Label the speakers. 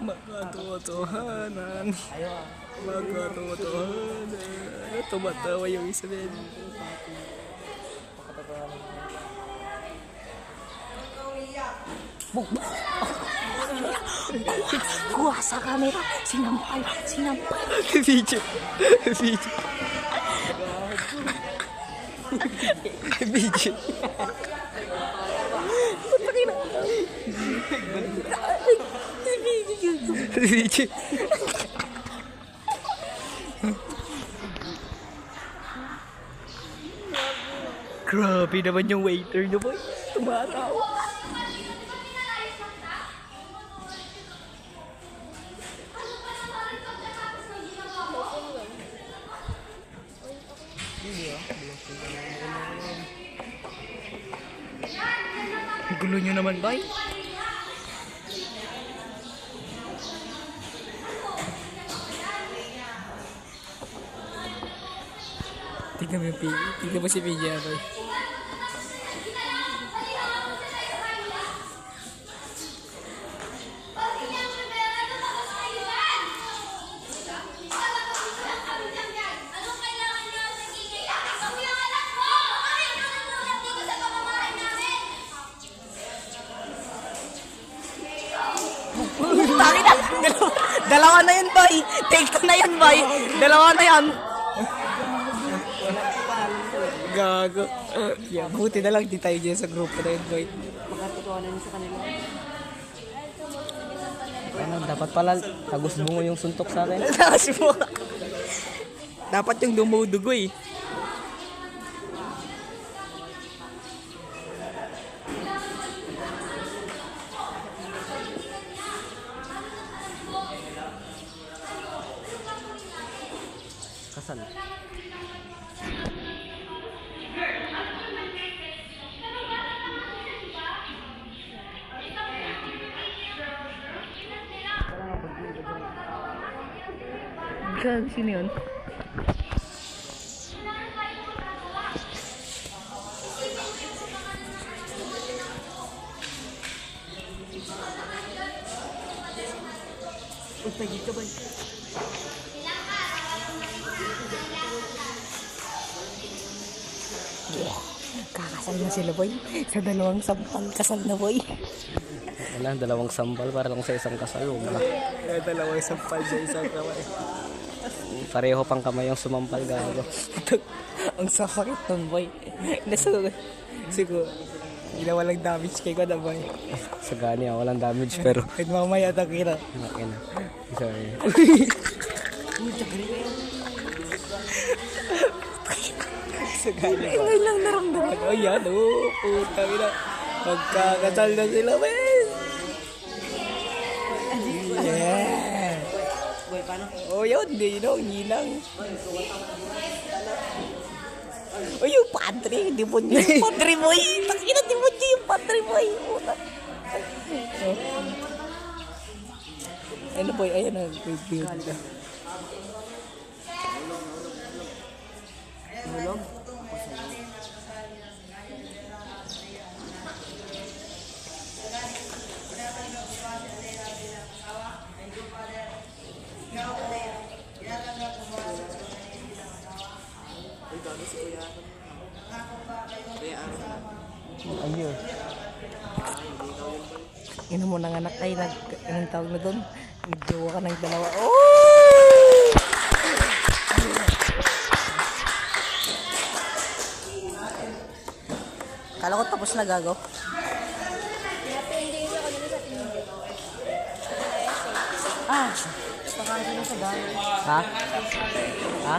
Speaker 1: Makatotohanan. Makatotohanan. Tumatawa yung isa din.
Speaker 2: Kuha sa camera. Sinampal.
Speaker 1: Video. Video. Grabe naman yung waiter na boy. Tumatawa. Gulo nyo naman boy. Tignan mo si Pidya boy.
Speaker 2: Dalawa na yun, boy. Take 2 na yun, boy. Dalawa na yan.
Speaker 1: Gago. Yeah, buti na lang di tayo dyan sa grupo na yun, boy.
Speaker 2: Makatotohanan sa kanila.
Speaker 3: Ano, dapat pala tagos bungo yung suntok sa akin.
Speaker 1: Dapat yung dumudugo eh.
Speaker 3: Kasal.
Speaker 2: Sino yun?
Speaker 1: Pagpagit ka ba?
Speaker 2: Kakasal na sila, boy. Sa 2 sampal, kasal na, boy.
Speaker 3: Wala, 2 sambal para lang sa isang kasal. Wala.
Speaker 1: Dalawang sampal sa isang kamay.
Speaker 3: Pareho pang kamay yung sumampal gago.
Speaker 1: Ang sakit nun, boy. Siguro, ginawa lang damage kay ko na, boy.
Speaker 3: Sa gani walang damage pero
Speaker 1: Kahit mamaya takira.
Speaker 3: laki na. Sorry.
Speaker 1: Sagani ba?
Speaker 2: Ngayon lang naramdaman.
Speaker 1: Oh, yan, oh. Puta, ina. Magkakasal na sila, men. Yeah.
Speaker 2: Boy, paano?
Speaker 1: Oh, yun. Ninang. Oh, yung padre. Di mo niyo yung padre, boy. Takina, di mo niyo yung padre, boy. Puta. Ano, boy? Ayan na.
Speaker 2: Bulog?
Speaker 3: Ayun.
Speaker 2: Ino mo nang anak ay anong tawag na doon? Nagjowa ka ng dalawa. Oh! Kala ko tapos na gago. Ah, baka na sa gano'n.
Speaker 3: Ha? Ha?